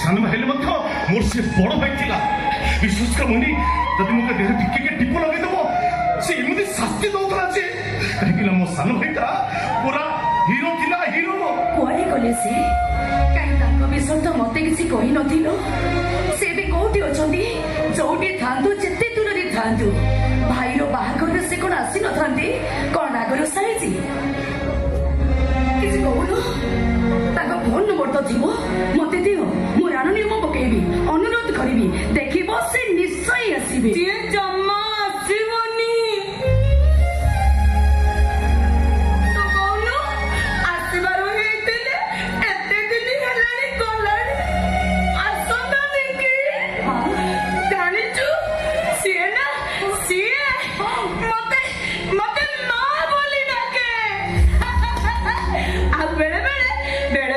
सान भाई मोर से बड़ भाई थिला विश्वास कर मुनि जदि मो देह टिके के टिप लगे दबो से एमती शास्ति दउतला जे कहिला मो सान भाईटा पूरा हीरो थिला हीरो कोआडे गले से काई ताको विषय तो मते किसी कहि नथिलो से भी कोठी अछंती जोटी थांदु जेते दूर रे थांदु भाईरो बाहागर से कोन आसी नथांती कोन रागर साइजी किसी कहून ताको फोन नंबर तो थिबो मते दियो मु राणा नियम पकेबी अनुरोध करिबी देखिबो से निश्चय आसीबे जे जम्मा आसीबनी तो कहून आसीबार हेतिले एते दिन हेलानी कोलानी आसंदा देखि जानि छु सिए ना सिए मते मते मां बोली डाके आ बेड़े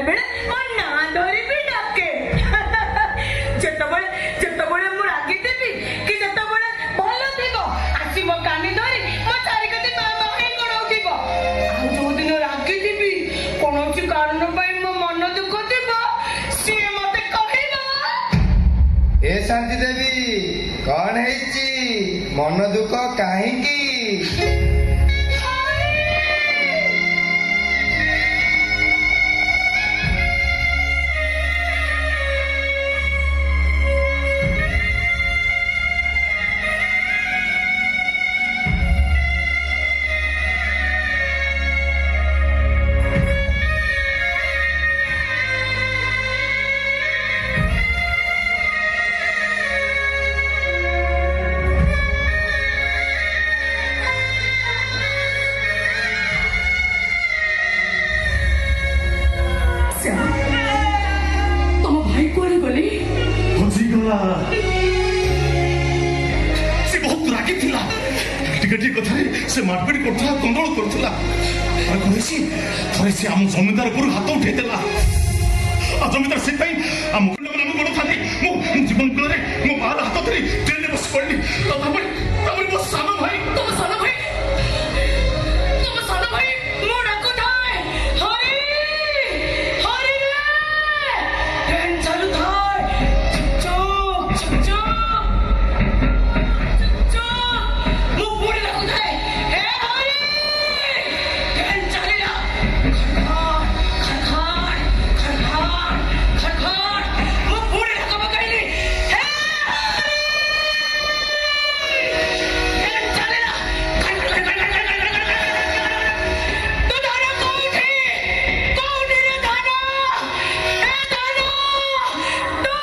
बेड़े मो ना धरी भी डाके जेतबळे मु रागी देबी कि जेतबळे भलो थिबो आसी मो कानी धरी मो चारि कते मामा हे कोनौथिबो आ जो दिन रागी देबी कोनोची कारण पई मो मन दुख थिबो सिए मते कहिबो ए शांति देवी कौन है मन दुख कहीं तुम भाई कोआडे गले हजी गला से बहुत रागी थिला टिके कथा से मारपीट करथला कंदोल करथला और कहैसी थरे से हम जमीदार पर हाथ उठे देला आ जमीदार से पई हम मुकुंड नाम कोन थाली मो जीवन करे मो बाल हाथ धरी ट्रेन में बस पड़ली तबे मो सानो भाई तुम सानो भाई मो डाको थाए हरि हरि रे ट्रेन चालू थाए चुप मो पूरी डाको थाए हे हरि ट्रेन चलेला खरखर मो पूरी डाको बकाइली हे ट्रेन चलेला तो धारा कोठी रे धारा हे धारा तो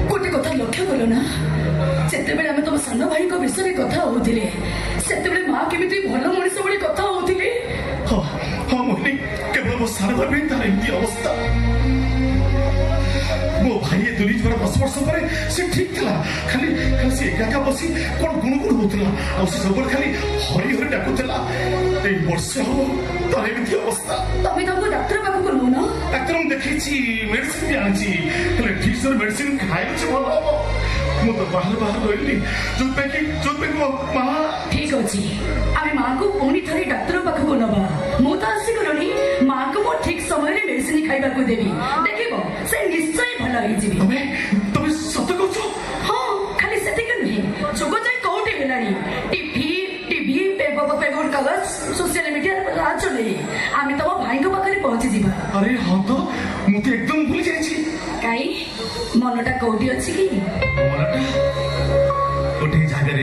कोठी गोटे कथा लक्ष्य कल ना सेतेबेले आमे तुम सान भाई को विषय कथा होउथिले सेतेबेले मां केमिति भलो मनिष भली कथा होउथिले हां हां मोहिनी केवल मो सानो भाई तार एमती अवस्था मो भाई दुरी जरा 10 वर्ष पर से ठीक थिला खाली से एका बसी कोन गुणगुण होतला आ से सब खाली हरि हरि डाकुतला ए वर्ष हो तार एमती अवस्था तमे तमको डॉक्टर बाबू को नो डाक्टर देखी मेडिसिन भी आनी ठीक से मेडिसिन खाई भल हम मु तो बाहर रही जो माँ ठीक अच्छे आम माँ को पुणी थे डाक्तर पाखक नवा मु तो आसीगलि माँ को मो ठीक समय मेडिसिन खाइबा को देवी देखिबो से निश्चय भल होई जिवि तमे सत कहछ हां खाली सेतिक नहीं जोग जाय कोठी हेलानी टीवी पेपर कागज सोशल मीडिया राज चले आम तुम भाई को पाखे पहुंची जीवा अरे हाँ तो मुझे एकदम भूली जाइए कई मनटा कोठी अछि कि मनटा गोटे जगह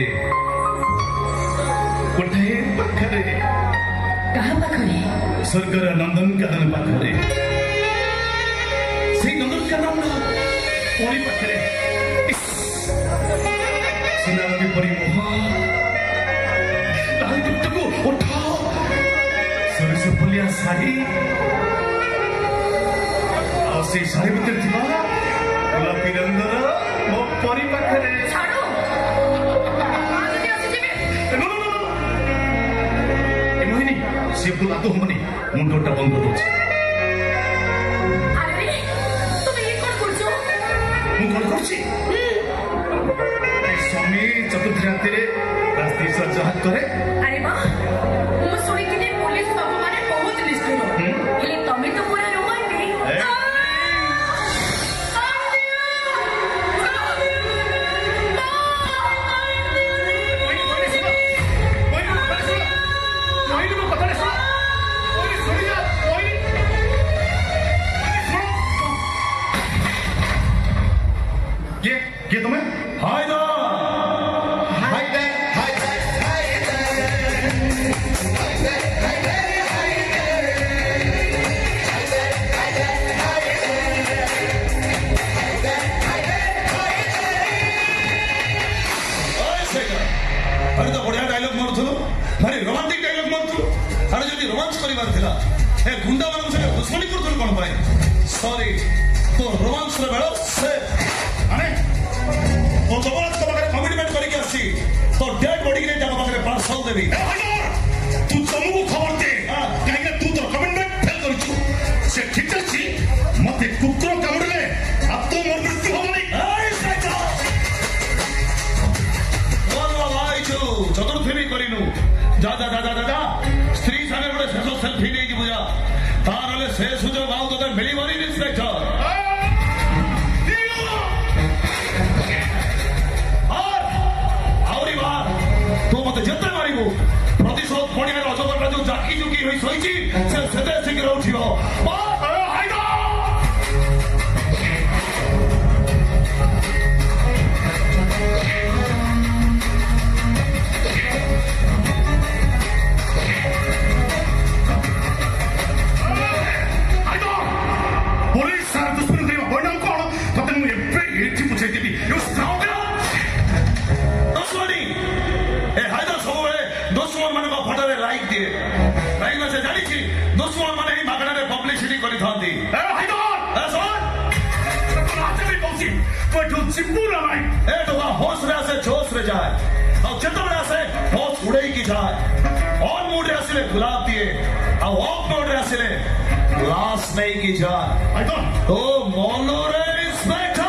गोटे पाखरे कहा पाखरे स्वर्गर नंदनकानन पाखरे से नंदनकानन कोणी पाखरे सुनामी परिमोह ହାତକୁ ଉଠାଅ ସୋରିଷ ଫୁଲିଆ ଶାଢ଼ୀ ଆଉ ସେଇ ଶାଢ଼ୀ ଭିତରେ ଥିବା ଗୋଲାପୀ ରଙ୍ଗର ମୋ ପରି ପାଖରେ ଛାଡୁ ମା ଯଦି ଆସିଯିବେ ଏ ମୋହିନୀ ସେ ଫୁଲ ଆଦৌ ହବନି ମୁଣ୍ଡଟା ବନ୍ଦ କରିଦଉଛି ଆରେ তুমি এই কোন করছো ମୁଁ କଣ କରୁଛି ସ୍ୱାମୀ ଚତୁର୍ଥୀ ରାତିରେ ରାସ୍ତି ସଜାହାତ କରେ ଆରେ ବା ମୁଁ ଶୁଣିଥିଲି ପୋଲିସ ବାବୁ ମାନେ ବହୁତ ନିଷ୍ଠୁର ହେଲେ ତମେ ତ ପୁରା ରୋମାଣ୍ଟିକ କିଏ ତମେ ହାଇଦର अरे तो बढ़िया डायलॉग मारुथुलु भारी रोमांटिक डायलॉग मारुथुलु अरे जदी रोमांस करिवार थिला ए गुंडा मानक संगे दुश्मनी करथुलु कोन भाई सॉरी तो रोमांस रे बेलो से अरे तो जबरदस्त तो पाखरे कमिटमेंट करी के आसी तो डेड बॉडी के जामा पाखरे पार्सल देबी तू समूह खबर दे कहीं तू तो कमिटमेंट फेल करछु से ठीक अछि मते कुकुर कामुडले अब तो मोर मृत्यु होबनी ए साइको बोल भाई जो चतुर्थी भी करिनु जा जा जा जा जा स्त्री संगे गोटे शेष सेल्फी नहीं बुझा तार हले से सुजोग आउ तो मिलिबनी इंस्पेक्टर तू मत जिते मारू प्रतिशोध पड़िया अजगर जो जाकी जुकी हुई शोची से शीघ्र उठिब पुलिस सार दुश्मन करिवा परिणाम कोन तते मु एबे एठी पुछै देबी यू स्ट्रांग दुश्मनी ए हायदर सबुबेले दुश्मन मान फटोरे लाइक दिए कहीं से जानी दुश्मन मान ही मागणारे पब्लिसिटी करी थांती ए हाइदर ए सुन राजा भी पहुंची तो जो चिंबूरा भाई ए तो होश रे आसे जोश रे जाए और जितने आसे होश उड़े की जाए ऑन मूड रे आसिले गुलाब दिए और ऑफ मूड रे आसिले ग्लास नहीं की जाए हाइदर तो मोनो रे इंस्पेक्टर